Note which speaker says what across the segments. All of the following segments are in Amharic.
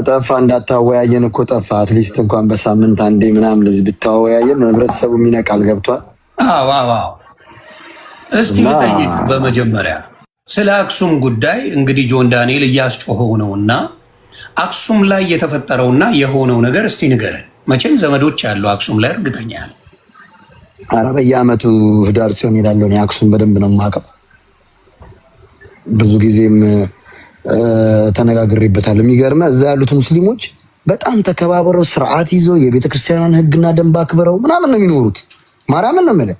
Speaker 1: ጠፋ እንዳታወያየን እኮ ጠፋ። አትሊስት እንኳን በሳምንት አንዴ ምናምን እንደዚህ ብታወያየን ህብረተሰቡ የሚነቃል። ገብቷል?
Speaker 2: አዎ። እስቲ ልጠይቅ በመጀመሪያ ስለ አክሱም ጉዳይ እንግዲህ ጆን ዳንኤል እያስጮኸው ነውና አክሱም ላይ የተፈጠረውና የሆነው ነገር እስቲ ንገረን። መቼም ዘመዶች ያለው አክሱም ላይ እርግጠኛ ነኝ።
Speaker 1: ኧረ በየዓመቱ ህዳር ሲሆን እሄዳለሁ። እኔ አክሱም በደንብ ነው የማውቀው። ብዙ ጊዜም ተነጋግሬበታለሁ። የሚገርመህ እዛ ያሉት ሙስሊሞች በጣም ተከባብረው ስርዓት ይዘው የቤተክርስቲያኗን ህግና ደንብ አክብረው ምናምን ነው የሚኖሩት። ማርያምን ነው የምልህ።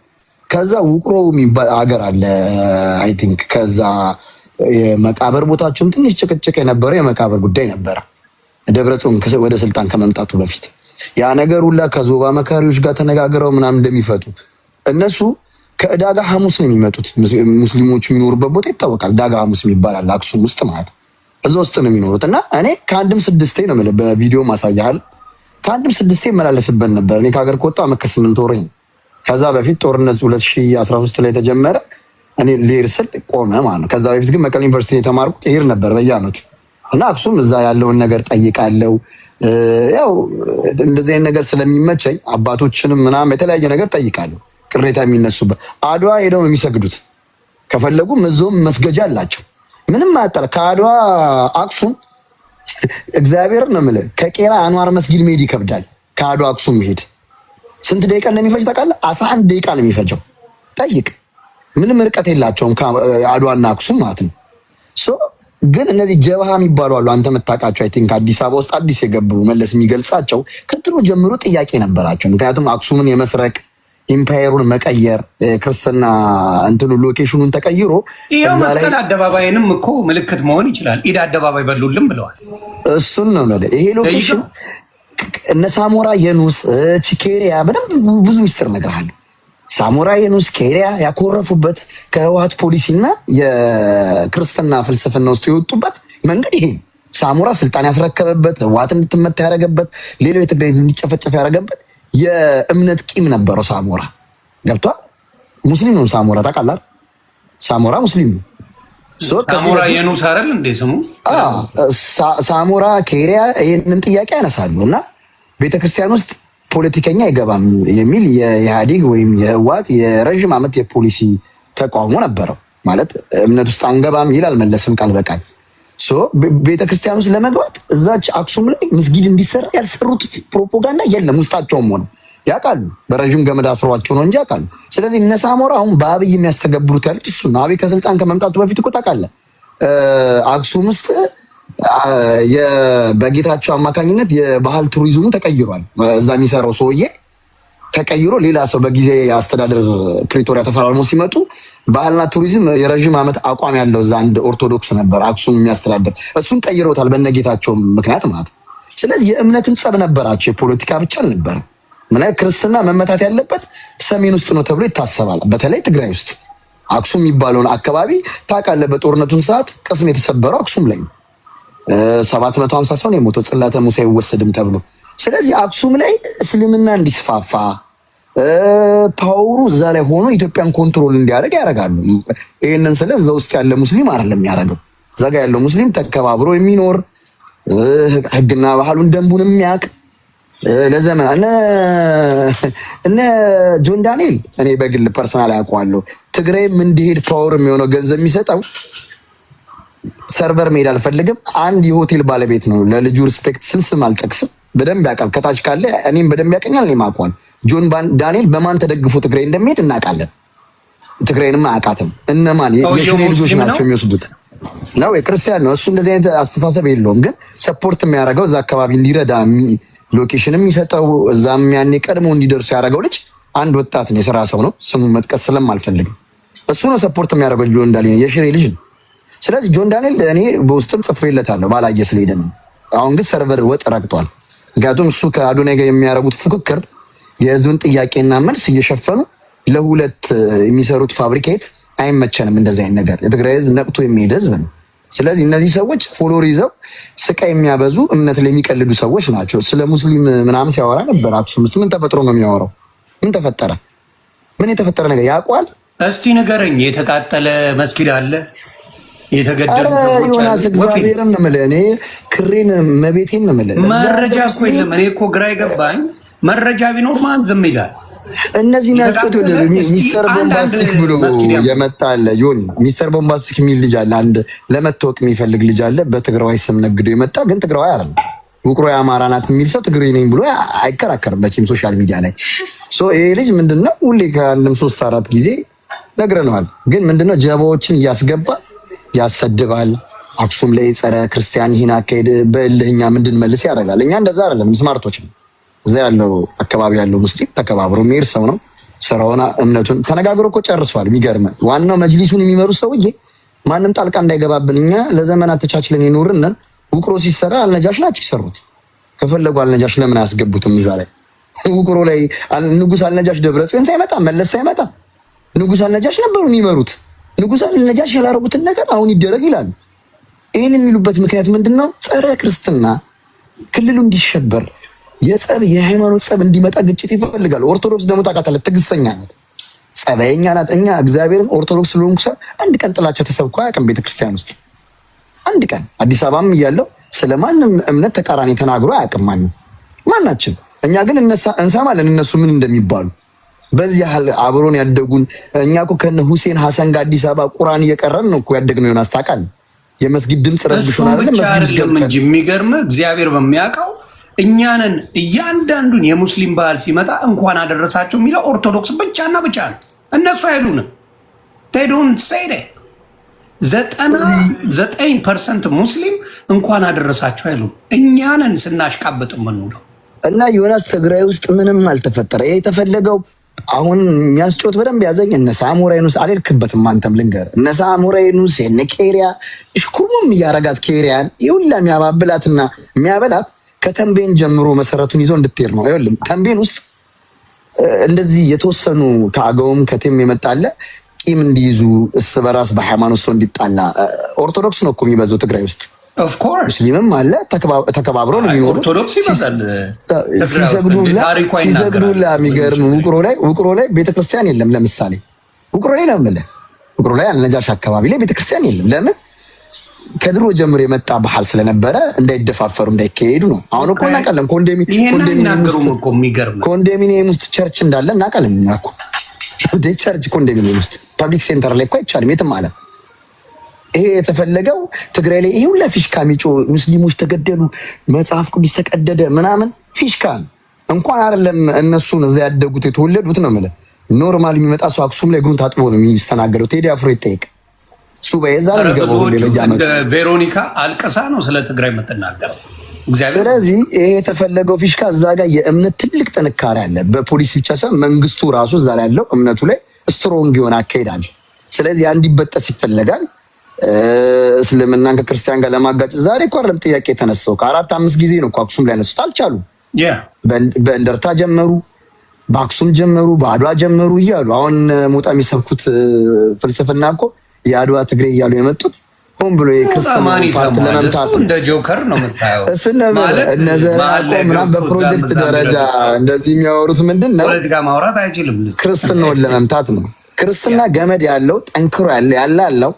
Speaker 1: ከዛ ውቅሮ የሚባል አገር አለ አይ ቲንክ። ከዛ የመቃብር ቦታቸውም ትንሽ ጭቅጭቅ የነበረው የመቃብር ጉዳይ ነበረ፣ ደብረጽዮን ወደ ስልጣን ከመምጣቱ በፊት። ያ ነገር ሁላ ከዞባ መካሪዎች ጋር ተነጋግረው ምናምን እንደሚፈቱ እነሱ ከዳጋ ሐሙስ ነው የሚመጡት። ሙስሊሞች የሚኖሩበት ቦታ ይታወቃል። ዳጋ ሐሙስ ይባላል አክሱም ውስጥ ማለት እዛ ውስጥ ነው የሚኖሩት። እና እኔ ከአንድም ስድስቴ ነው የምልህ፣ በቪዲዮ ማሳያል። ከአንድም ስድስቴ መላለስበት ነበር። እኔ ከሀገር ከወጣሁ ዓመት ከ8 ወር። ከዛ በፊት ጦርነት 2013 ላይ ተጀመረ። እኔ ልሄድ ስል ቆመ ማለት ነው። ከዛ በፊት ግን መቀሌ ዩኒቨርሲቲ የተማርኩት ይሄድ ነበር በየዓመቱ እና አክሱም እዛ ያለውን ነገር ጠይቃለሁ። ያው እንደዚህ አይነት ነገር ስለሚመቸኝ አባቶችንም ምናምን የተለያየ ነገር ጠይቃለሁ። ቅሬታ የሚነሱበት አድዋ ሄደው ነው የሚሰግዱት። ከፈለጉ መዞም መስገጃ አላቸው። ምንም አያጣላ። ከአድዋ አክሱም እግዚአብሔር ነው የምልህ፣ ከቄራ አንዋር መስጊድ መሄድ ይከብዳል። ከአድዋ አክሱም መሄድ ስንት ደቂቃ እንደሚፈጅ ታውቃለህ? 11 ደቂቃ ነው የሚፈጀው። ጠይቅ። ምንም ርቀት የላቸውም ከአድዋና አክሱም ማለት ነው። ግን እነዚህ ጀብሃ የሚባሉ አሉ፣ አንተ የምታውቃቸው አይ ቲንክ አዲስ አበባ ውስጥ አዲስ የገቡ መለስ የሚገልጻቸው ከድሮ ጀምሮ ጥያቄ ነበራቸው። ምክንያቱም አክሱምን የመስረቅ ኢምፓየሩን መቀየር ክርስትና እንትኑ ሎኬሽኑን ተቀይሮ
Speaker 2: ይሄው መስቀል አደባባይንም እኮ ምልክት መሆን ይችላል። ኢድ አደባባይ በሉልም ብለዋል።
Speaker 1: እሱን ነው ማለት ይሄ ሎኬሽን እነ ሳሞራ የኑስ ቺኬሪያ በደንብ ብዙ ሚስጥር እነግርሃለሁ። ሳሞራ የኑስ ኬሪያ ያኮረፉበት ከህወሓት ፖሊሲና የክርስትና ፍልስፍና ውስጥ የወጡበት መንገድ ይሄ ሳሞራ ስልጣን ያስረከበበት፣ ህወሓት እንድትመታ ያደረገበት፣ ሌላው የትግራይ ህዝብ እንዲጨፈጨፍ ያደረገበት የእምነት ቂም ነበረው። ሳሞራ ገብቷል። ሙስሊም ነው ሳሞራ፣ ታውቃለህ? ሳሞራ ሙስሊም ነው።
Speaker 2: ሳሞራ የኑስ አይደል እንዴ ስሙ?
Speaker 1: ሳሞራ ኬሪያ ይህንን ጥያቄ ያነሳሉ እና ቤተክርስቲያን ውስጥ ፖለቲከኛ አይገባም የሚል የኢህአዴግ ወይም የህወሓት የረዥም ዓመት የፖሊሲ ተቃውሞ ነበረው። ማለት እምነት ውስጥ አንገባም ይላል መለስም ቃል በቃል። ቤተክርስቲያን ውስጥ ለመግባት እዛች አክሱም ላይ መስጊድ እንዲሰራ ያልሰሩት ፕሮፓጋንዳ የለም። ውስጣቸውም ሆነ ያውቃሉ። በረዥም ገመድ አስሯቸው ነው እንጂ ያውቃሉ። ስለዚህ እነ ሳሞራ አሁን በአብይ የሚያስተገብሩት ያሉት እሱ ነው። አብይ ከስልጣን ከመምጣቱ በፊት እኮ ታውቃለህ አክሱም ውስጥ በጌታቸው አማካኝነት የባህል ቱሪዝሙ ተቀይሯል። እዛ የሚሰራው ሰውዬ ተቀይሮ ሌላ ሰው በጊዜ አስተዳደር ፕሪቶሪያ ተፈራርሞ ሲመጡ ባህልና ቱሪዝም የረዥም ዓመት አቋም ያለው እዛ አንድ ኦርቶዶክስ ነበር አክሱም የሚያስተዳድር፣ እሱን ቀይሮታል በነጌታቸው ምክንያት ማለት። ስለዚህ የእምነትን ጸብ ነበራቸው፣ የፖለቲካ ብቻ አልነበረም። ምን ክርስትና መመታት ያለበት ሰሜን ውስጥ ነው ተብሎ ይታሰባል። በተለይ ትግራይ ውስጥ አክሱም የሚባለውን አካባቢ ታውቃለህ። በጦርነቱን ሰዓት ቅስም የተሰበረው አክሱም ላይ ነው። 750 ሰው ነው የሞተው ጽላተ ሙሴ አይወሰድም ተብሎ። ስለዚህ አክሱም ላይ እስልምና እንዲስፋፋ ፓወሩ እዛ ላይ ሆኖ ኢትዮጵያን ኮንትሮል እንዲያደርግ ያደርጋሉ። ይህንን ስለ እዛ ውስጥ ያለ ሙስሊም አይደለም የሚያደርገው። እዛ ጋ ያለው ሙስሊም ተከባብሮ የሚኖር ህግና ባህሉን ደንቡን የሚያውቅ ለዘመን እነ ጆን ዳንኤል እኔ በግል ፐርሰናል ያውቀዋለሁ። ትግራይም እንዲሄድ ፓወር የሚሆነው ገንዘብ የሚሰጠው ሰርቨር መሄድ አልፈልግም። አንድ የሆቴል ባለቤት ነው። ለልጁ ሪስፔክት ስል ስም አልጠቅስም። በደንብ ያውቃል። ከታች ካለ እኔም በደንብ ያቀኛል። እኔም አውቀዋል። ጆን ዳንኤል በማን ተደግፎ ትግራይ እንደሚሄድ እናውቃለን። ትግራይንም አያውቃትም። እነማን የሽኔ ልጆች ናቸው የሚወስዱት ነው። የክርስቲያን ነው እሱ። እንደዚህ አይነት አስተሳሰብ የለውም። ግን ሰፖርት የሚያደርገው እዛ አካባቢ እንዲረዳ ሎኬሽን የሚሰጠው እዛም ያኔ ቀድሞ እንዲደርሱ ያደረገው ልጅ አንድ ወጣት ነው። የስራ ሰው ነው። ስሙን መጥቀስ ስለማልፈልግ እሱ ነው ሰፖርት የሚያደርገው። ጆን ዳንኤል የሽሬ ልጅ ነው። ስለዚህ ጆን ዳንኤል እኔ በውስጥም ጽፌለታለሁ ባላየ ስለሄደ ነው። አሁን ግን ሰርቨር ወጥ ረግጧል። ምክንያቱም እሱ ከአዶናይ ጋር የሚያደርጉት ፉክክር የህዝብን ጥያቄና መልስ እየሸፈኑ ለሁለት የሚሰሩት ፋብሪኬት አይመቸንም። እንደዚህ አይነት ነገር የትግራይ ህዝብ ነቅቶ የሚሄድ ህዝብ ነው። ስለዚህ እነዚህ ሰዎች ፎሎወር ይዘው ስቃይ የሚያበዙ እምነት ላይ የሚቀልዱ ሰዎች ናቸው። ስለ ሙስሊም ምናምን ሲያወራ ነበር። አክሱም ውስጥ ምን ተፈጥሮ ነው የሚያወራው? ምን ተፈጠረ? ምን የተፈጠረ ነገር ያውቀዋል?
Speaker 2: እስቲ ንገረኝ። የተቃጠለ መስጊድ አለ? የተገደሉ ሰዎች
Speaker 1: ዮናስ እግዚአብሔርን ነው የምልህ እኔ ክሬን መቤቴን ነው የምልህ።
Speaker 2: መረጃ እኮ የለም። እኔ እኮ ግራ የገባኝ መረጃ ቢኖር ማን ዝም ይላል?
Speaker 1: እነዚህ የሚያስጮት ሚስተር ቦምባስቲክ ብሎ የመጣ አለ። ዮኒ ሚስተር ቦምባስቲክ የሚል ልጅ አለ። አንድ ለመታወቅ የሚፈልግ ልጅ አለ። በትግራዋይ ስም ነግዶ የመጣ ግን ትግራዋይ አይደለም። ውቅሮ የአማራ ናት የሚል ሰው ትግሬ ነኝ ብሎ አይከራከርም መቼም ሶሻል ሚዲያ ላይ። ይሄ ልጅ ምንድነው ሁሌ ከአንድም 3-4 ጊዜ ነግረነዋል። ግን ምንድነው ጀባዎችን እያስገባ ያሰድባል። አክሱም ላይ ጸረ ክርስቲያን ይህን አካሄድ በእልህኛ ምንድን መልስ ያደርጋል። እኛ እንደዛ አይደለም፣ ስማርቶች ነው። እዛ ያለው አካባቢ ያለው ሙስሊም ተከባብሮ የሚሄድ ሰው ነው። ስራውና እምነቱን ተነጋግሮ እኮ ጨርሷል። የሚገርም ዋናው መጅሊሱን የሚመሩ ሰውዬ ማንም ጣልቃ እንዳይገባብን እኛ ለዘመናት ተቻችለን የኖርን ውቅሮ ሲሰራ አልነጃሽ ናቸው ይሰሩት። ከፈለጉ አልነጃሽ ለምን አያስገቡትም? እዛ ላይ ውቅሮ ላይ ንጉስ አልነጃሽ ደብረጽዮን ሳይመጣ መለስ ሳይመጣ ንጉስ አልነጃሽ ነበሩ የሚመሩት። ንጉስ አልነጃሽ ያላረጉትን ነገር አሁን ይደረግ ይላሉ። ይህን የሚሉበት ምክንያት ምንድነው? ጸረ ክርስትና ክልሉ እንዲሸበር የሃይማኖት ጸብ እንዲመጣ ግጭት ይፈልጋሉ። ኦርቶዶክስ ደግሞ ታውቃታለህ፣ ትዕግስተኛ ናት፣ ጸባየኛ ናት። እኛ እግዚአብሔርን ኦርቶዶክስ ስለሆንኩ አንድ ቀን ጥላቻ ተሰብኮ አያውቅም ቤተክርስቲያን ውስጥ አንድ ቀን። አዲስ አበባም እያለው ስለማንም እምነት ተቃራኒ ተናግሮ አያውቅም ማናችን። እኛ ግን እንሰማለን እነሱ ምን እንደሚባሉ። በዚህ ያህል አብሮን ያደጉን እኛ እኮ ከነ ሁሴን ሐሰን ጋር አዲስ አበባ ቁርአን እየቀረን ነው እኮ ያደግነው። ዮናስ ታውቃለህ፣ የመስጊድ ድምፅ ረብሹን አይደለም መስጊድ ገብተን እንጂ የሚገርምህ እግዚአብሔር በሚያውቀው እኛንን እያንዳንዱን የሙስሊም ባህል ሲመጣ እንኳን አደረሳችሁ የሚለው ኦርቶዶክስ ብቻና ብቻ ነው። እነሱ አይሉንም። they don't say that 99% ሙስሊም እንኳን አደረሳችሁ አይሉም። እኛንን ስናሽቃበጥ የምንውለው እና ዮናስ ትግራይ ውስጥ ምንም አልተፈጠረ። ይሄ የተፈለገው አሁን የሚያስጮት በደንብ ያዘኝ እነ ሳሙራይኑስ አልልክበትም። አንተም ልንገር እነ ሳሙራይኑስ የነ ኬሪያ እሽኩሩም እያረጋት ኬሪያን ይሁላ የሚያባብላትና የሚያበላት ከተንቤን ጀምሮ መሰረቱን ይዞ እንድትሄድ ነው። አይደለም ተንቤን ውስጥ እንደዚህ የተወሰኑ ከአገውም ከቴም የመጣለ ቂም እንዲይዙ እስ በራስ በሃይማኖት ሰው እንዲጣላ ኦርቶዶክስ ነው እኮ የሚበዛው ትግራይ ውስጥ። ኦፍ ኮርስ ሙስሊምም አለ ተከባብረው ነው የሚኖሩት። ኦርቶዶክስ ይበዛል። ሲሰግዱላ የሚገርም ውቅሮ ላይ ቤተክርስቲያን የለም። ለምሳሌ ውቅሮ ላይ ውቅሮ ላይ አልነጃሽ አካባቢ ላይ ቤተክርስቲያን የለም። ለምን? ከድሮ ጀምሮ የመጣ ባህል ስለነበረ እንዳይደፋፈሩ እንዳይካሄዱ ነው። አሁን እኮ እናውቃለን ኮንዶሚኒየም ውስጥ ቸርች እንዳለ እናውቃለን። እኮ ቸርች ኮንዶሚኒየም ውስጥ ፐብሊክ ሴንተር ላይ እኮ አይቻልም የትም አለ። ይሄ የተፈለገው ትግራይ ላይ ይሄ ሁላ ፊሽካ ሚጮ ሙስሊሞች ተገደሉ፣ መጽሐፍ ቅዱስ ተቀደደ ምናምን ፊሽካ እንኳን አይደለም እነሱን እዛ ያደጉት የተወለዱት ነው የምልህ። ኖርማል የሚመጣ ሰው አክሱም ላይ እግሩን ታጥቦ ነው የሚስተናገደው። ቴዲ አፍሮ ይጠይቅ
Speaker 2: ቬሮኒካ አልቀሳ ነው ስለ ትግራይ የምትናገረው።
Speaker 1: ስለዚህ ይሄ የተፈለገው ፊሽካ እዛ ጋር የእምነት ትልቅ ጥንካሬ አለ። በፖሊስ ብቻ ሳይሆን መንግስቱ ራሱ እዛ ላይ ያለው እምነቱ ላይ ስትሮንግ የሆነ አካሄድ አለ። ስለዚህ እንዲበጠስ ይፈለጋል። እስልምናን ከክርስቲያን ጋር ለማጋጨት ዛሬ እኮ አይደለም ጥያቄ የተነሳው፣ ከ4-5 ጊዜ ነው እኮ አክሱም ላይ ያነሱት። አልቻሉም። በእንደርታ ጀመሩ፣ በአክሱም ጀመሩ፣ በአድዋ ጀመሩ እያሉ አሁን ሞጣ የሚሰብኩት ፍልስፍና እኮ የአድዋ ትግሬ እያሉ የመጡት ሆን ብሎ የክርስትና ፓርት ለመምታት
Speaker 2: እንደ ጆከር ነው የምታየው።
Speaker 1: ምናምን በፕሮጀክት ደረጃ እንደዚህ የሚያወሩት ምንድን ነው?
Speaker 2: ፖለቲካ ማውራት አይችልም።
Speaker 1: ክርስትናውን ለመምታት ነው። ክርስትና ገመድ ያለው ጠንክሮ ያለው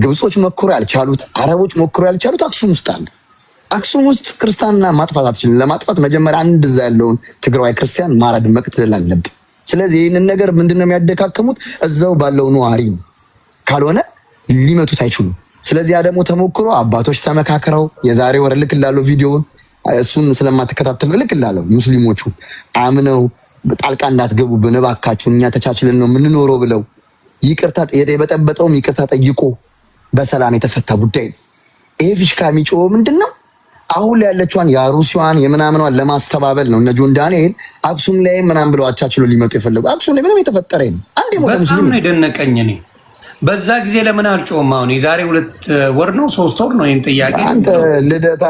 Speaker 1: ግብጾች ሞክሮ ያልቻሉት፣ አረቦች ሞክሮ ያልቻሉት አክሱም ውስጥ አለ። አክሱም ውስጥ ክርስቲያንና ማጥፋት አትችልም። ለማጥፋት መጀመሪያ አንድ እዛ ያለውን ትግራዋይ ክርስቲያን ማረድ መቅተል አለብን። ስለዚህ ይህንን ነገር ምንድነው የሚያደካክሙት? እዛው ባለው ነዋሪ ነው። ካልሆነ ሊመቱት አይችሉም። ስለዚህ ያ ደግሞ ተሞክሮ አባቶች ተመካክረው የዛሬ ወር ልክላለሁ ቪዲዮውን እሱን ስለማትከታተል ልክላለሁ። ሙስሊሞቹ አምነው ጣልቃ እንዳትገቡብን እባካችሁ እኛ ተቻችለን ነው የምንኖረው ብለው ይቅርታ የበጠበጠውም ይቅርታ ጠይቆ በሰላም የተፈታ ጉዳይ ነው። ይሄ ፊሽካ የሚጮህ ምንድነው? አሁን ላይ ያለችዋን የሩሲያን የምናምኗን ለማስተባበል ነው። እነ ጆን ዳንኤል አክሱም ላይ ምናምን ብለው አቻችሎ ሊመጡ የፈለጉ አክሱም ላይ ምንም የተፈጠረ ነው። አንዴ ሞተ ሙስሊም
Speaker 2: ነው የደነቀኝ እኔ በዛ ጊዜ ለምን አልጮህም? አሁን የዛሬ 2 ወር ነው 3 ወር ነው ይሄን ጥያቄ
Speaker 1: አንተ ልደታ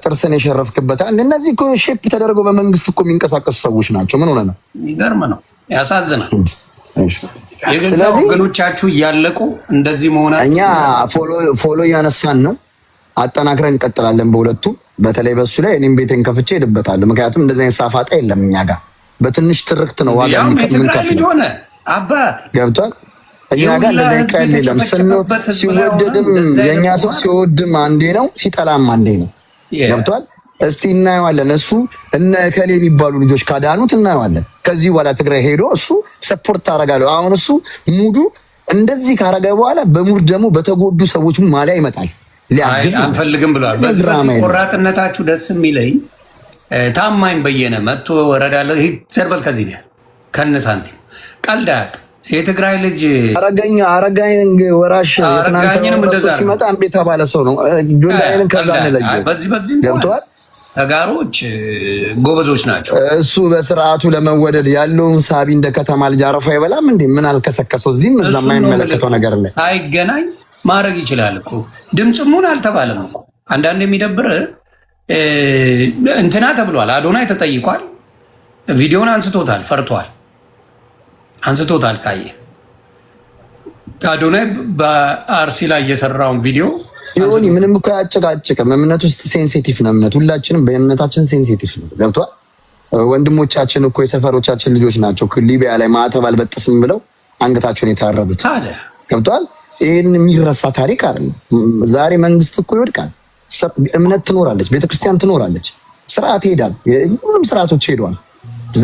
Speaker 1: ጥርስን የሸረፍክበታል። እነዚህ እኮ ሼፕ ተደርገው በመንግስት እኮ የሚንቀሳቀሱ ሰዎች ናቸው። ምን ሆነ ነው?
Speaker 2: ይገርም ነው፣ ያሳዝናል። የገዛ ወገኖቻችሁ እያለቁ እንደዚህ መሆናቸው
Speaker 1: እኛ ፎሎ እያነሳን ነው። አጠናክረን እንቀጥላለን በሁለቱም። በተለይ በሱ ላይ እኔም ቤቴን ከፍቼ ሄድበታለሁ። ምክንያቱም እንደዚህ አይነት ሳፋጣ የለም እኛ ጋር። በትንሽ ትርክት ነው ዋጋ የምንከፍለው።
Speaker 2: ሆነ አባት
Speaker 1: ገብቷል። እኛ ጋር እንደዚህ ቀል የለም። ሲወደድም የኛ ሰው ሲወድም አንዴ ነው፣ ሲጠላም አንዴ ነው። ገብቷል። እስቲ እናየዋለን። እሱ እነ ከሌ የሚባሉ ልጆች ካዳኑት እናየዋለን። ከዚህ በኋላ ትግራይ ሄዶ እሱ ሰፖርት አደርጋለሁ። አሁን እሱ ሙዱ እንደዚህ ካረገ በኋላ በሙድ ደግሞ በተጎዱ ሰዎች ማሊያ ይመጣል። ሊያግዝ
Speaker 2: አንፈልግም ብሏል። በዚህ ቆራጥነታችሁ ደስ የሚለኝ ታማኝ በየነ መጥቶ ወረዳለሁ ዘርበል ከዚህ ነው ከነ ሳንቲም ቀልድ አያውቅም። የትግራይ ልጅ አረጋኝ ወራሽ
Speaker 1: የትናንትናው ሲመጣ እምቢ የተባለ ሰው ነው። ጆንዳይንም ከዛ ነው
Speaker 2: በዚህ ገብቷል። ተጋሮች ጎበዞች ናቸው።
Speaker 1: እሱ በስርዓቱ ለመወደድ ያለውን ሳቢ እንደ ከተማ ልጅ አረፋ አይበላም እንዴ? ምን አልከሰከሰው? እዚህም እዛ የማይመለከተው ነገር ላይ
Speaker 2: አይገናኝ ማድረግ ይችላል እኮ ድምፅሙን አልተባለም እኮ። አንዳንድ የሚደብር እንትና ተብሏል። አዶናይ ተጠይቋል። ቪዲዮን አንስቶታል። ፈርቷል። አንስቶታል። ካየ አዶናይ በአርሲ ላይ የሰራውን ቪዲዮ
Speaker 1: ይሁን ምንም እኮ አያጨቃጭቅም። እምነት ውስጥ ሴንሲቲቭ ነው። እምነት ሁላችንም በእምነታችን ሴንሲቲቭ ነው። ገብቷል። ወንድሞቻችን እኮ የሰፈሮቻችን ልጆች ናቸው። ሊቢያ ላይ ማዕተብ አልበጥስም ብለው አንገታቸውን የታረዱት ገብቷል። ይህን የሚረሳ ታሪክ አይደለም። ዛሬ መንግስት እኮ ይወድቃል፣ እምነት ትኖራለች፣ ቤተክርስቲያን ትኖራለች፣ ስርዓት ይሄዳል። ሁሉም ስርዓቶች ሄደዋል።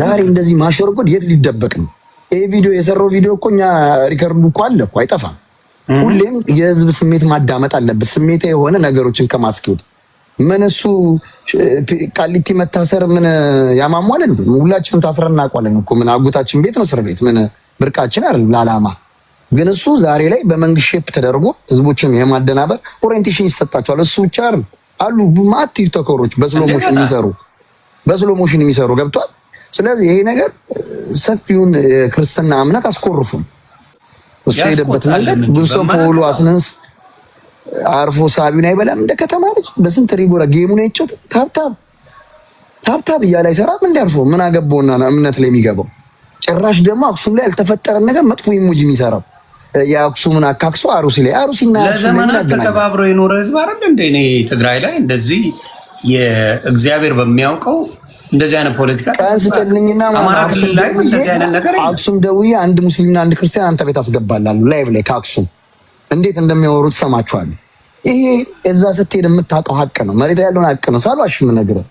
Speaker 1: ዛሬ እንደዚህ ማሸርጎድ የት ሊደበቅ ነው? ይህ ቪዲዮ የሰራው ቪዲዮ እኮ እኛ ሪከርዱ እኮ አለ እኮ አይጠፋም። ሁሌም የህዝብ ስሜት ማዳመጥ አለበት። ስሜት የሆነ ነገሮችን ከማስኬድ ምን እሱ ቃሊቲ መታሰር ምን ያማሟል እንዴ? ሁላችንም ታስረን እናውቃለን እኮ ምን አጎታችን ቤት ነው እስር ቤት ምን ብርቃችን አይደል ለዓላማ። ግን እሱ ዛሬ ላይ በመንግስት ሼፕ ተደርጎ ህዝቦችን የማደናበር ኦሪየንቴሽን ይሰጣቸዋል። እሱ ብቻ አይደል አሉ ማት ቲክቶከሮች በስሎ ሞሽን የሚሰሩ ገብቷል። ስለዚህ ይሄ ነገር ሰፊውን ክርስትና እምነት አስኮርፉም። እሱ ሄደበት ነገር ብዙ ሰው ፎሎ አስነስ አርፎ ሳቢውን አይበላም። እንደ ከተማ ልጅ በስንት ሪጎራ ጌሙን አይጮት ታብታብ እያለ አይሰራም። እንዲያርፎ ምን አገባውና እምነት ላይ የሚገባው ጭራሽ ደግሞ አክሱም ላይ ያልተፈጠረን ነገር መጥፎ ኢሞጂ የሚሰራው የአክሱምን አካክሶ አሩሲ እና
Speaker 2: ለዘመናት ተከባብሮ የኖረ ህዝብ አይደል እንደ እኔ ትግራይ ላይ እንደዚህ የእግዚአብሔር በሚያውቀው እንደዚህ አይነት ፖለቲካ
Speaker 1: ታስጠልኝና
Speaker 2: አማራ ክልል ላይ እንደዚህ አይነት ነገር
Speaker 1: አክሱም ደውዬ አንድ ሙስሊምና አንድ ክርስቲያን አንተ ቤት አስገባላለሁ ላይቭ ላይ ከአክሱም እንዴት እንደሚያወሩት ሰማችኋለሁ። ይሄ እዛ ስትሄድ የምታውቀው ሀቅ ነው። መሬት ያለውን ሀቅ ነው። ሳልዋሽ የምነግርህ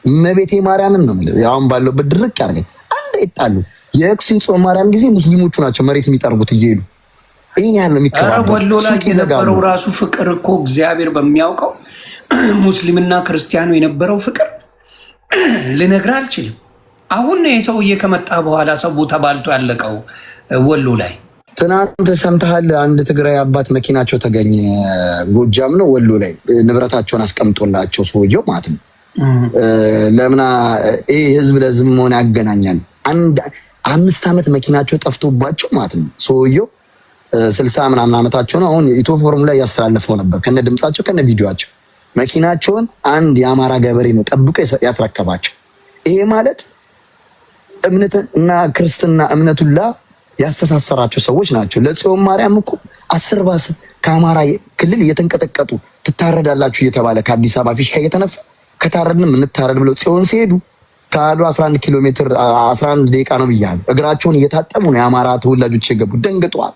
Speaker 1: እመቤቴ ማርያምን ነው የምልህ። አሁን ባለውበት ድርቅ ያርገኝ አንድ ይጣሉ የአክሱም ጾም ማርያም ጊዜ ሙስሊሞቹ ናቸው መሬት የሚጠርጉት እየሄዱ ይሄን ያህል ነው የሚከባበሩ።
Speaker 2: ወሎ ላይ የነበረው ራሱ ፍቅር እኮ እግዚአብሔር በሚያውቀው ሙስሊምና ክርስቲያኑ የነበረው ፍቅር ልነግርህ አልችልም። አሁን ነው የሰውዬ ከመጣ በኋላ ሰው ተባልቶ ያለቀው ወሎ ላይ።
Speaker 1: ትናንት ሰምተሃል? አንድ ትግራይ አባት መኪናቸው ተገኘ። ጎጃም ነው ወሎ ላይ ንብረታቸውን አስቀምጦላቸው ሰውየው ማለት ነው። ለምና ይሄ ህዝብ ለህዝብ መሆን ያገናኛል። 5 ዓመት መኪናቸው ጠፍቶባቸው ማለት ነው። ሰውየው 60 ምናምን ዓመታቸው ነው። አሁን ኢትዮ ፎረም ላይ ያስተላለፈው ነበር ከነ ድምጻቸው ከነ ቪዲዮአቸው። መኪናቸውን አንድ የአማራ ገበሬ ነው ጠብቆ ያስረከባቸው። ይሄ ማለት እምነትና ክርስትና እምነቱላ ያስተሳሰራቸው ሰዎች ናቸው። ለጽዮን ማርያም እኮ 10 ባስ ከአማራ ክልል እየተንቀጠቀጡ ትታረዳላችሁ እየተባለ ከአዲስ አበባ ፊሽካ እየተነፋ ከታረድንም እንታረድ ብለው ጽዮን ሲሄዱ ከአዱ 11 ኪሎ ሜትር 11 ደቂቃ ነው ብያለሁ። እግራቸውን እየታጠቡ ነው የአማራ ተወላጆች የገቡ። ደንግጠዋል።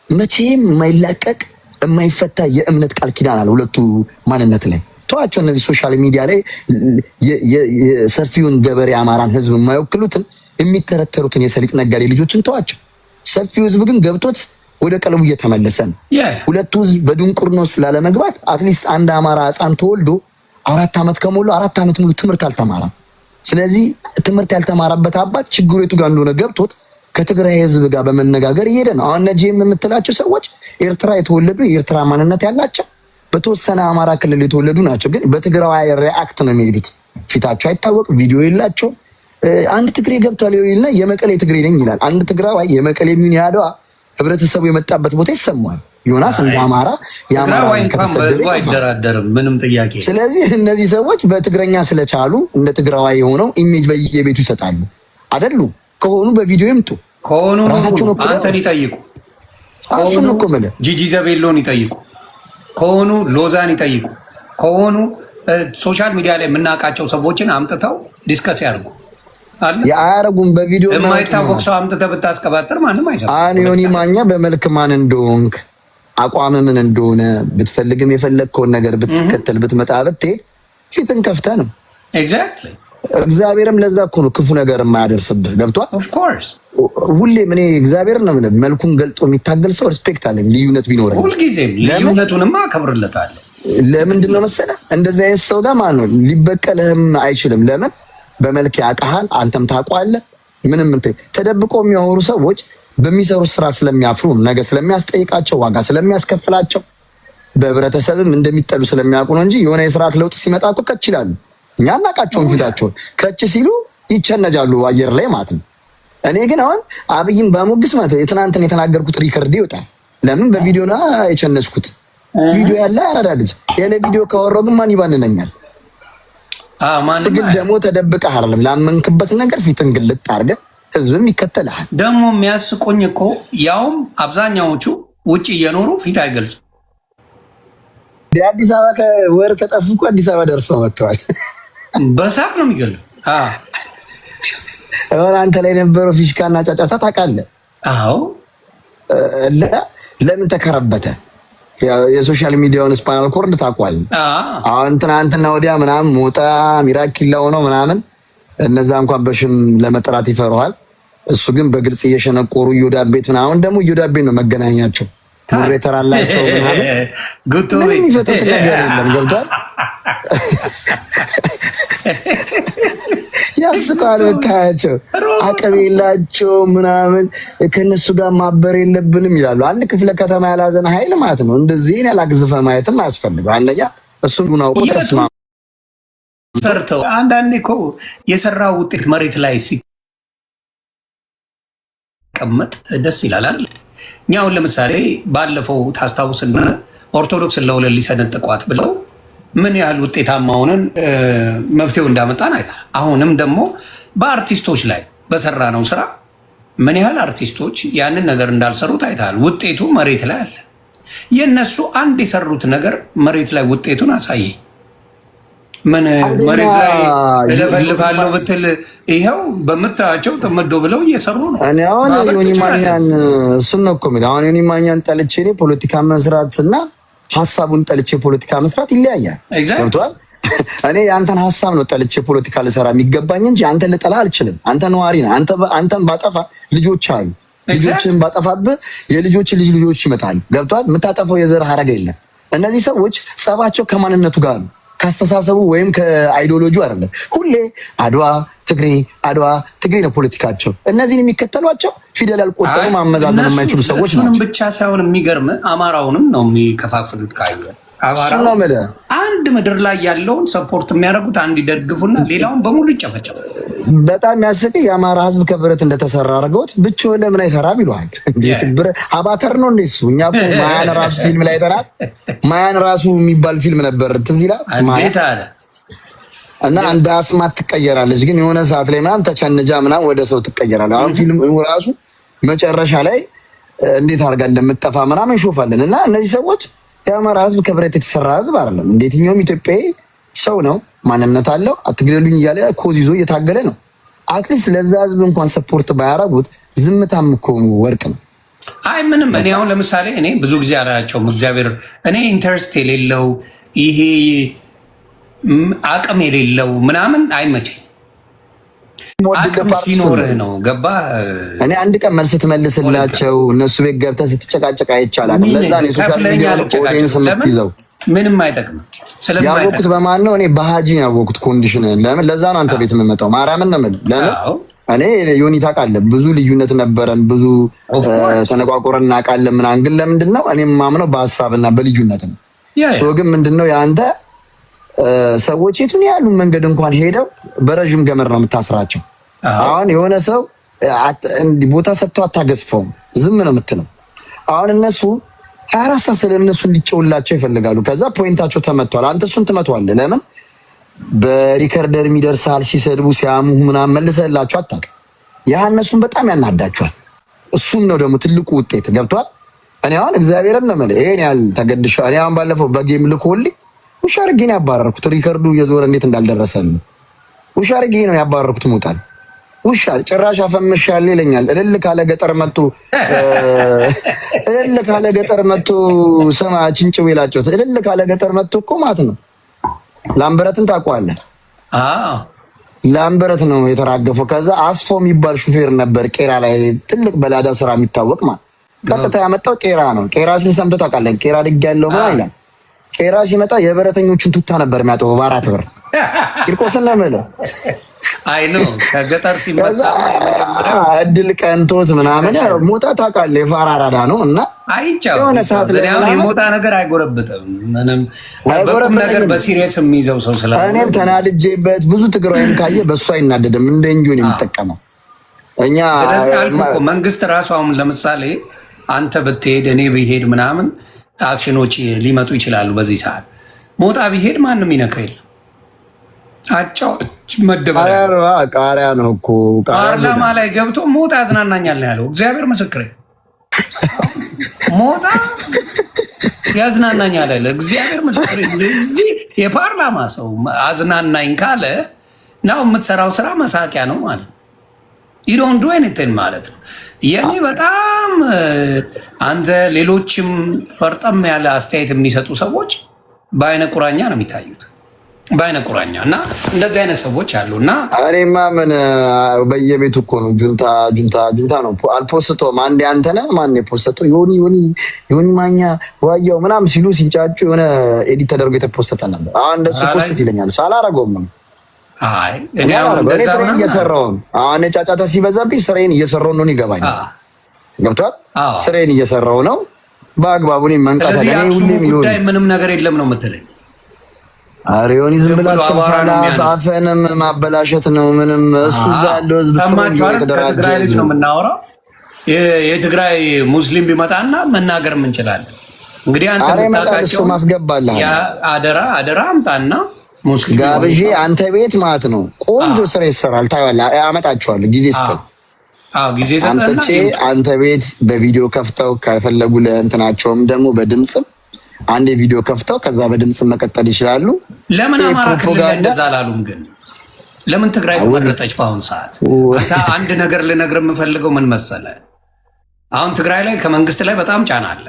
Speaker 1: መቼም የማይላቀቅ የማይፈታ የእምነት ቃል ኪዳን አለ ሁለቱ ማንነት ላይ። ተዋቸው እነዚህ ሶሻል ሚዲያ ላይ የሰፊውን ገበሬ አማራን ህዝብ የማይወክሉትን የሚተረተሩትን የሰሊጥ ነጋዴ ልጆችን ተዋቸው። ሰፊው ህዝብ ግን ገብቶት ወደ ቀለቡ እየተመለሰ ነው። ሁለቱ ህዝብ በድንቁርና ውስጥ ላለመግባት አትሊስት አንድ አማራ ህፃን ተወልዶ 4 ዓመት ከሞሉ 4 ዓመት ሙሉ ትምህርት አልተማራም። ስለዚህ ትምህርት ያልተማራበት አባት ችግሩ የቱ ጋር እንደሆነ ገብቶት ከትግራይ ህዝብ ጋር በመነጋገር እየሄደ ነው። አሁን ነጂም የምትላቸው ሰዎች ኤርትራ የተወለዱ የኤርትራ ማንነት ያላቸው በተወሰነ አማራ ክልል የተወለዱ ናቸው። ግን በትግራይ ሪአክት ነው የሚሄዱት። ፊታቸው አይታወቅ፣ ቪዲዮ የላቸው። አንድ ትግሬ ገብቷል ይልና የመቀሌ ትግሬ ነኝ ይላል። አንድ ትግራዋይ የመቀሌ ምን ያለው ህብረተሰቡ የመጣበት ቦታ ይሰማዋል። ዮናስ እንደ አማራ የአማራ ከተሰደበ
Speaker 2: አይደራደርም ምንም ጥያቄ።
Speaker 1: ስለዚህ እነዚህ ሰዎች በትግረኛ ስለቻሉ እንደ ትግራዋይ የሆነው ኢሜጅ በየቤቱ ይሰጣሉ አይደሉ? ከሆኑ በቪዲዮ ይምጡ፣
Speaker 2: ከሆኑ አንተን ይጠይቁ፣
Speaker 1: ከሆኑ እኮ ማለት
Speaker 2: ጂጂ ዘቤሎን ይጠይቁ፣ ከሆኑ ሎዛን ይጠይቁ፣ ከሆኑ ሶሻል ሚዲያ ላይ የምናውቃቸው ሰዎችን አምጥተው ዲስከስ ያድርጉ።
Speaker 1: የአያረጉም በቪዲዮ
Speaker 2: የማይታወቅ ሰው አምጥተህ ብታስቀባጥር ማንም አይሰማም።
Speaker 1: ዮኒ ማኛ በመልክ ማን እንደሆንክ አቋም ምን እንደሆነ ብትፈልግም የፈለግከውን ነገር ብትከተል ብትመጣ ብትሄድ ፊትን ከፍተህ ነው።
Speaker 2: ኤግዛክትሊ
Speaker 1: እግዚአብሔርም ለዛ እኮ ነው ክፉ ነገር የማያደርስብህ። ገብቷል።
Speaker 2: ኦፍ ኮርስ
Speaker 1: ሁሌም እኔ እግዚአብሔር ነው መልኩን ገልጦ የሚታገል ሰው ሪስፔክት አለኝ። ልዩነት ቢኖረኝ
Speaker 2: ሁልጊዜም ልዩነቱንማ አከብርለታለሁ።
Speaker 1: ለምንድን ነው መሰለህ እንደዚህ አይነት ሰው ጋር ማለት ነው ሊበቀልህም አይችልም። ለምን በመልክ ያውቃሃል፣ አንተም ታውቀዋለህ። ምንም ተደብቆ የሚያወሩ ሰዎች በሚሰሩት ስራ ስለሚያፍሩ ነገ ስለሚያስጠይቃቸው ዋጋ ስለሚያስከፍላቸው በህብረተሰብም እንደሚጠሉ ስለሚያውቁ ነው እንጂ የሆነ የስርዓት ለውጥ ሲመጣ እኮ ከች ይላሉ። እኛ አናውቃቸውም። ፊታቸውን ከች ሲሉ ይቸነጃሉ አየር ላይ ማለት ነው። እኔ ግን አሁን አብይን በሞግስ ማለት የትናንትን የተናገርኩት ሪከርድ ይወጣል። ለምን በቪዲዮ ነው የቸነስኩት። ቪዲዮ ያለ ያረዳልጅ ያለ ቪዲዮ ካወራው ግን ማን ይባንነኛል? ትግል ደግሞ ተደብቀህ አይደለም ላመንክበት ነገር ፊትን ግልጥ አድርገህ ህዝብም ይከተልሃል። ደግሞ
Speaker 2: የሚያስቆኝ እኮ ያውም አብዛኛዎቹ ውጭ እየኖሩ ፊት አይገልጹ።
Speaker 1: አዲስ አበባ ከወር ከጠፉ እኮ አዲስ አበባ ደርሰው መጥተዋል።
Speaker 2: በሳቅ ነው የሚገሉ።
Speaker 1: አንተ ላይ የነበረው ፊሽካና ጫጫታ ታውቃለህ?
Speaker 2: አዎ።
Speaker 1: ለምን ተከረበተ? የሶሻል ሚዲያውን ስፓይናል ኮርድ ታውቋል። አሁን ትናንትና ወዲያ ምናምን ሞጣ ሚራኪላው ነው ምናምን እነዛ እንኳን በሽም ለመጥራት ይፈሩሃል። እሱ ግን በግልጽ እየሸነቆሩ እዮዳብ ቤት ምናምን ደግሞ እዮዳብ ቤት ነው መገናኛቸው። ሙሬተር አላቸው ምናምን ምንም የሚፈቱት ነገር የለም። ገብቷል። ያስቃል። በቃቸው አቅም የላቸው ምናምን ከነሱ ጋር ማበር የለብንም ይላሉ። አንድ ክፍለ ከተማ ያላዘን ኃይል ማለት ነው። እንደዚህ ያላግዝፈ ማየትም አያስፈልግም። አንደኛ እሱን ጉናው ተስማ
Speaker 2: ሰርተው አንዳንዴ እኮ የሰራው ውጤት መሬት ላይ ሲቀመጥ ደስ ይላል አይደል? እኛ አሁን ለምሳሌ ባለፈው ታስታውስና ኦርቶዶክስን ለሁለት ሊሰነጥቋት ብለው ምን ያህል ውጤታማ ሆነን መፍትሄው እንዳመጣን አይተሃል። አሁንም ደግሞ በአርቲስቶች ላይ በሰራ ነው ስራ ምን ያህል አርቲስቶች ያንን ነገር እንዳልሰሩት አይተሃል። ውጤቱ መሬት ላይ አለ። የእነሱ አንድ የሰሩት ነገር መሬት ላይ ውጤቱን አሳየኝ። ምን መሬት ላይ እለፈልፋለሁ ብትል ይኸው በምታያቸው ተመዶ ብለው እየሰሩ ነው።
Speaker 1: እኔ አሁን ዮኒ ማኛን እሱን ነው እኮ የምልህ። አሁን ዮኒ ማኛን ጠልቼ እኔ ፖለቲካ መስራትና ሀሳቡን ጠልቼ ፖለቲካ መስራት ይለያያል። ገብቶሃል? እኔ የአንተን ሀሳብ ነው ጠልቼ ፖለቲካ ልሰራ የሚገባኝ እንጂ አንተን ልጠላ አልችልም። አንተ ነዋሪ ነህ። አንተን ባጠፋ ልጆች አሉ። ልጆችን ባጠፋብህ የልጆች ልጆች ይመጣሉ። ገብቶሃል? የምታጠፋው የዘር ሀረግ የለም። እነዚህ ሰዎች ጸባቸው ከማንነቱ ጋር ነው ካስተሳሰቡ ወይም ከአይዲዮሎጂው አይደለም። ሁሌ አድዋ ትግሬ ነው ፖለቲካቸው። እነዚህን የሚከተሏቸው ፊደል አልቆጠሩ ማመዛዘን የማይችሉ ሰዎች ናቸው።
Speaker 2: ብቻ ሳይሆን የሚገርም አማራውንም ነው የሚከፋፍሉት። አንድ ምድር ላይ ያለውን ሰፖርት የሚያደርጉት አንድ ይደግፉና ሌላውን በሙሉ ይጨፈጨፉ።
Speaker 1: በጣም የሚያስቅ የአማራ ህዝብ ከብረት እንደተሰራ አድርገውት ብቻ ለምን አይሰራም ይለዋል። አባተር ነው እንዴ እሱ? እኛ ማያን ራሱ ፊልም ላይ ተናል። ማያን ራሱ የሚባል ፊልም ነበር ትዝ ይላል። እና እንደ አስማት ትቀየራለች፣ ግን የሆነ ሰዓት ላይ ምናምን ተቸንጃ ምናምን ወደ ሰው ትቀየራለች። አሁን ፊልም ራሱ መጨረሻ ላይ እንዴት አድርጋ እንደምትጠፋ ምናምን እንሾፋለን። እና እነዚህ ሰዎች የአማራ ህዝብ ከብረት የተሰራ ህዝብ አይደለም። እንዴት የትኛውም ኢትዮጵያዊ ሰው ነው፣ ማንነት አለው። አትግደሉኝ እያለ ኮዝ ይዞ እየታገለ ነው። አትሊስት ለዛ ህዝብ እንኳን ሰፖርት ባያረጉት ዝምታም እኮ ወርቅ ነው።
Speaker 2: አይ ምንም እኔ አሁን ለምሳሌ እኔ ብዙ ጊዜ አላያቸውም። እግዚአብሔር እኔ ኢንተርስት የሌለው ይሄ አቅም የሌለው ምናምን አይመቸኝ። አቅም ሲኖርህ ነው ገባ።
Speaker 1: እኔ አንድ ቀን መልስ ትመልስላቸው እነሱ ቤት ገብተህ ስትጨቃጨቅ አይቻላል። ለዛ ነው ሶሻል ሚዲያ ኦዲየንስ የምትይዘው።
Speaker 2: ምንም አይጠቅምም።
Speaker 1: ያወቅሁት በማን ነው? እኔ በሀጂ ነው ያወቅሁት ኮንዲሽን። ለምን ለዛ ነው አንተ ቤት የምመጣው። ማርያምን ነው የምልህ። ለምን እኔ ዮኒ ታውቃለህ፣ ብዙ ልዩነት ነበረን፣ ብዙ ተነቋቁረን እናውቃለን ምናምን። ግን ለምንድን ነው እኔ የማምነው በሀሳብና በልዩነት ነው። ሶ ግን ምንድነው የአንተ ሰዎች የቱን ያሉ መንገድ እንኳን ሄደው በረዥም ገመድ ነው የምታስራቸው። አሁን የሆነ ሰው ቦታ ሰጥተው አታገዝፈውም፣ ዝም ነው የምትለው። አሁን እነሱ 24 ሰዓት ስለነሱ እንዲጨውላቸው ይፈልጋሉ። ከዛ ፖይንታቸው ተመቷል፣ አንተ እሱን ትመቷለህ። ለምን በሪከርደር የሚደርሳል ሲሰድቡ ሲያሙ ምናምን መልሰላቸው አታውቅም። ያ እነሱን በጣም ያናዳቸዋል። እሱም ነው ደግሞ ትልቁ ውጤት። ገብቷል። እኔ አሁን እግዚአብሔርን ነው የምልህ ይሄን ያህል ተገድሻ። እኔ አሁን ባለፈው በጌም ልኮልኝ ውሻ አድርጌ ነው ያባረርኩት። ሪከርዱ እየዞረ እንዴት እንዳልደረሰልኝ ውሻ አድርጌ ነው ያባረርኩት። ሞታል ውሻ ጭራሽ አፈምሻል ይለኛል። እልል ካለ ገጠር መጥቶ ስማ ጭንጭው ይላቸው። እልል ካለ ገጠር መጥቶ እኮ ማለት ነው። ላምበረትን ታውቀዋለህ?
Speaker 2: አዎ
Speaker 1: ላምበረት ነው የተራገፈው። ከዛ አስፎ የሚባል ሹፌር ነበር ቄራ ላይ ትልቅ በላዳ ስራ የሚታወቅ ማለት ቀጥታ ያመጣው ቄራ ነው። ቄራ ሲል ሰምተህ ታውቃለህ? ቄራ ድግ ያለው ማለት ይላል። ቄራ ሲመጣ የበረተኞችን ቱታ ነበር የሚያጠበው በ4 ብር ቂርቆስን ነው የምልህ።
Speaker 2: አይ ነው ከገጠር ሲመጣ
Speaker 1: እድል ቀንቶት ምናምን ሞጣ ታውቃለህ? የፋራ አራዳ ነው እና
Speaker 2: አይቻው የሆነ ሰዓት ላይ የሞጣ ነገር አይጎረብጥም። ምንም በቁም ነገር በሲሪየስ የሚይዘው ሰው ስላለ
Speaker 1: እኔም ተናድጄበት ብዙ ትግራይም ካየ በሱ አይናደድም። እንደ እንጆን የሚጠቀመው እኛ
Speaker 2: መንግስት ራሱ አሁን ለምሳሌ አንተ ብትሄድ እኔ ብሄድ ምናምን አክሽኖች ሊመጡ ይችላሉ። በዚህ ሰዓት ሞጣ ቢሄድ ማንም ይነካ የለም። አጫዎች መደበሪያ
Speaker 1: ቃሪያ ነው እኮ
Speaker 2: ፓርላማ ላይ ገብቶ ሞጣ ያዝናናኛል ነው ያለው። እግዚአብሔር ምስክሬ ሞጣ ያዝናናኛል አለ። እግዚአብሔር ምስክሬ። የፓርላማ ሰው አዝናናኝ ካለ ነው የምትሰራው ስራ መሳቂያ ነው ማለት ነው። you don't do anything ማለት ነው። የኔ በጣም አንተ ሌሎችም ፈርጠም ያለ አስተያየት የሚሰጡ ሰዎች በአይነ ቁራኛ ነው የሚታዩት። በአይነ ቁራኛ እና እንደዚህ አይነት ሰዎች አሉ። እና
Speaker 1: እኔማ ምን በየቤቱ እኮ ነው ጁንታ ነው አልፖስቶም። አንዴ አንተነህ ማን የፖስተው ዮኒ ማኛ ዋያው ምናምን ሲሉ ሲንጫጩ የሆነ ኤዲት ተደርጎ የተፖሰተ ነበር። አሁን እንደሱ ፖስት ይለኛል። ሳላረገውም ነው እኔ ስራዬን እየሰራሁ ነው። አሁን ጫጫታ ሲበዛብኝ ስራዬን እየሰራሁ ነው። ይገባኝ ገብቷል። ስራዬን እየሰራሁ ነው በአግባቡ። እኔ መንቃት አለ። እኔ ሁሌም ይሁን
Speaker 2: ምንም ነገር የለም ነው የምትለኝ?
Speaker 1: ኧረ ዮኒ ዝም ብላ አፈንም ማበላሸት ነው። ምንም እሱ እዛ ያለው ህዝብ
Speaker 2: የተደራጀ ህዝብ ነው የምናወራው። የትግራይ ሙስሊም ቢመጣና መናገር እንችላለን። እንግዲህ አንተ
Speaker 1: እሱ ማስገባለህ
Speaker 2: አደራ አምጣና ሙስሊም
Speaker 1: ጋብዤ አንተ ቤት ማለት ነው ቆንጆ ስራ ይሰራል። ታያለህ፣ አመጣቸዋለሁ። ጊዜ ስጠኝ።
Speaker 2: ጊዜ ሰጠና
Speaker 1: አንተ ቤት በቪዲዮ ከፍተው ከፈለጉ ለእንትናቸውም ደግሞ በድምጽም አንድ ቪዲዮ ከፍተው ከዛ በድምጽ መቀጠል ይችላሉ።
Speaker 2: ለምን አማራ ክልል ላይ እንደዛ አላሉም? ግን ለምን ትግራይ ተመረጠች? በአሁኑ ሰዓት አንድ ነገር ልነግርህ የምፈልገው ምን መሰለህ፣ አሁን ትግራይ ላይ ከመንግስት ላይ በጣም ጫና አለ፣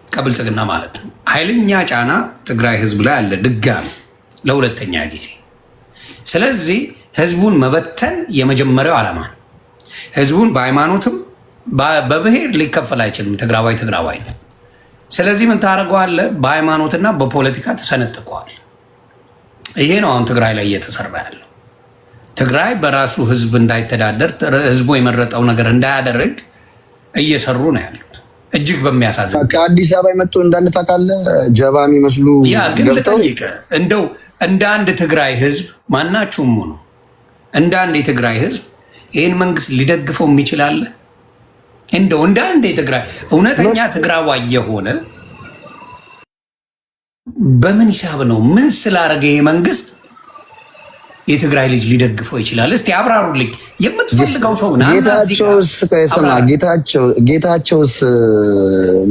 Speaker 2: ከብልጽግና ማለት ነው። ኃይለኛ ጫና ትግራይ ህዝብ ላይ አለ ድጋሚ ለሁለተኛ ጊዜ። ስለዚህ ህዝቡን መበተን የመጀመሪያው ዓላማ ነው። ህዝቡን በሃይማኖትም በብሔር ሊከፈል አይችልም። ትግራዋይ ነው። ስለዚህ ምን ታደርገዋለህ? በሃይማኖትና በፖለቲካ ተሰነጥቀዋል። ይሄ ነው አሁን ትግራይ ላይ እየተሰራ ያለው። ትግራይ በራሱ ህዝብ እንዳይተዳደር፣ ህዝቡ የመረጠው ነገር እንዳያደርግ እየሰሩ ነው ያሉት። እጅግ በሚያሳዝን
Speaker 1: ከአዲስ አበባ የመጡ እንዳለ ታውቃለህ፣ ጀባ የሚመስሉ
Speaker 2: ግን ልጠይቅህ እንደው እንደ አንድ ትግራይ ህዝብ ማናችሁም ሆኖ እንደ አንድ የትግራይ ህዝብ ይህን መንግስት ሊደግፈው የሚችላለ? እንደው እንደ አንድ የትግራይ እውነተኛ ትግራዋይ የሆነ በምን ሂሳብ ነው? ምን ስላረገ ይሄ መንግስት የትግራይ ልጅ ሊደግፈው ይችላል? እስቲ አብራሩልኝ። የምትፈልገው ሰው
Speaker 1: ጌታቸውስ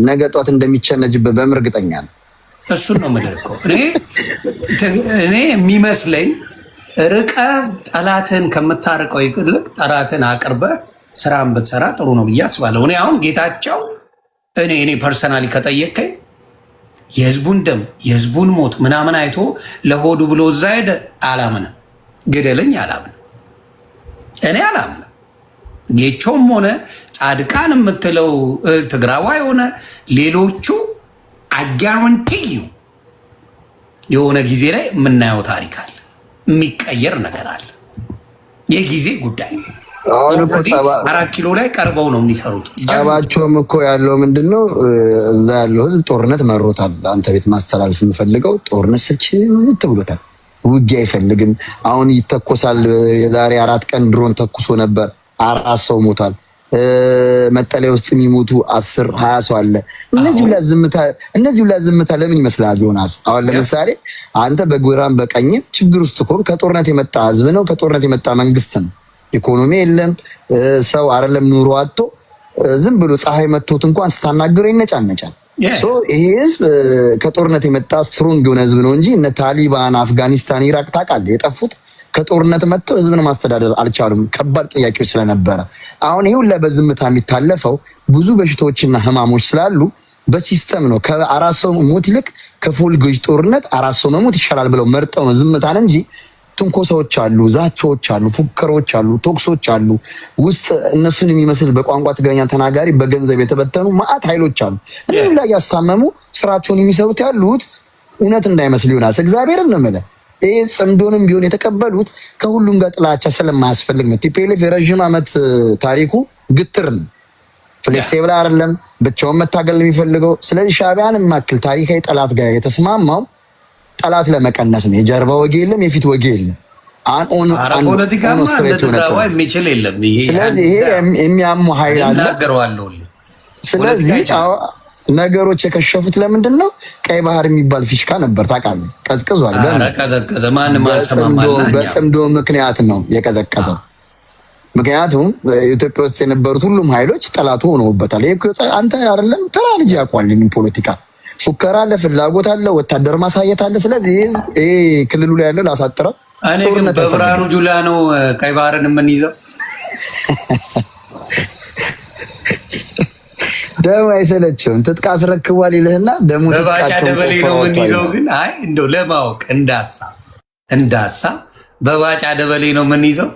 Speaker 1: ነገ ጧት እንደሚቸነጅበት በምን እርግጠኛ ነው?
Speaker 2: እሱን ነው የምደርገው እኔ የሚመስለኝ። ርቀ ጠላትን ከምታርቀው ይልቅ ጠላትን አቅርበ ስራን ብትሰራ ጥሩ ነው ብዬ አስባለሁ። እኔ አሁን ጌታቸው እኔ ፐርሰናሊ ከጠየቀኝ የህዝቡን ደም የህዝቡን ሞት ምናምን አይቶ ለሆዱ ብሎ እዛ ሄደ አላምንም። ግደለኝ አላምንም። እኔ አላምንም። ጌቾም ሆነ ጻድቃን የምትለው ትግራዋይ ሆነ ሌሎቹ አጋራንቲዩ የሆነ ጊዜ ላይ የምናየው ታሪክ አለ፣ የሚቀየር ነገር አለ። የጊዜ ጉዳይ ነው።
Speaker 1: አሁን እኮ
Speaker 2: 4 ኪሎ ላይ ቀርበው ነው የሚሰሩት።
Speaker 1: ጸባቸውም እኮ ያለው ምንድነው? እዛ ያለው ህዝብ ጦርነት መሮታል። አንተ ቤት ማስተላለፍ የምፈልገው ጦርነት ስልችት ብሎታል። ውጊያ አይፈልግም። አሁን ይተኮሳል። የዛሬ 4 ቀን ድሮን ተኩሶ ነበር፣ 4 ሰው ሞቷል። መጠለያ ውስጥ የሚሞቱ 10-20 ሰው አለ። እነዚህ ሁላ ዝምታ ለምን ይመስላል? ዮናስ አሁን ለምሳሌ አንተ በግራም በቀኝም ችግር ውስጥ ከሆነ ከጦርነት የመጣ ህዝብ ነው፣ ከጦርነት የመጣ መንግስት ነው። ኢኮኖሚ የለም፣ ሰው አይደለም ኑሮ አጥቶ ዝም ብሎ ፀሐይ መጥቶት እንኳን ስታናገረው ይነጫነጫል። ይሄ ህዝብ ከጦርነት የመጣ ስትሮንግ የሆነ ህዝብ ነው እንጂ እነ ታሊባን፣ አፍጋኒስታን፣ ኢራቅ ታውቃለህ የጠፉት ከጦርነት መጥተው ህዝብን ማስተዳደር አልቻሉም። ከባድ ጥያቄዎች ስለነበረ አሁን ይሁን በዝምታ የሚታለፈው ብዙ በሽታዎችና ህማሞች ስላሉ በሲስተም ነው። ከአራት ሰው ሞት ይልቅ ከፎልጎጅ ጦርነት 4 ሰው መሞት ይሻላል ብለው መርጠው ነው ዝምታን እንጂ ትንኮሳዎች አሉ፣ ዛቻዎች አሉ፣ ፉከሮች አሉ፣ ቶክሶች አሉ። ውስጥ እነሱን የሚመስል በቋንቋ ትግረኛ ተናጋሪ በገንዘብ የተበተኑ ማአት ኃይሎች አሉ። እነዚህ ላይ ያስታመሙ ስራቸውን የሚሰሩት ያሉት እውነት እንዳይመስል ይሆናል። እግዚአብሔርን ነው የምልህ። ይሄ ጽምዶንም ቢሆን የተቀበሉት ከሁሉም ጋር ጥላቻ ስለማያስፈልግ ነው። ቲፒኤልኤፍ የረዥም ዓመት ታሪኩ ግትር ነው። ፍሌክሲብል አይደለም፣ ብቻውን መታገል ነው የሚፈልገው። ስለዚህ ሻዕቢያን የማክል ታሪካዊ ጠላት ጋር የተስማማው ጠላት ለመቀነስ ነው። የጀርባ ወጌ የለም፣ የፊት ወጌ የለም።
Speaker 2: የሚችል የለም።
Speaker 1: ስለዚህ ይሄ የሚያሙ ኃይል አለ። ስለዚህ ነገሮች የከሸፉት ለምንድን ነው? ቀይ ባህር የሚባል ፊሽካ ነበር ታውቃለህ፣ ቀዝቅዟል። በጽምዶ ምክንያት ነው የቀዘቀዘው። ምክንያቱም ኢትዮጵያ ውስጥ የነበሩት ሁሉም ኃይሎች ጠላቱ ሆነውበታል። አንተ አይደለም ተራ ልጅ ያውቋል። ፖለቲካ ፉከራ አለ፣ ፍላጎት አለ፣ ወታደር ማሳየት አለ። ስለዚህ ይሄ ክልሉ ላይ ያለው ላሳጥረው።
Speaker 2: እኔ ግን በብርሃኑ ጁላ ነው ቀይ ባህርን የምንይዘው።
Speaker 1: ደም አይሰለችውም። ትጥቅ አስረክቧል ይልህና ደሙ
Speaker 2: በባጫ ደበሌ ነው የምንይዘው። ግን አይ እንደው ለማወቅ እንዳሳ በባጫ ደበሌ ነው የምንይዘው።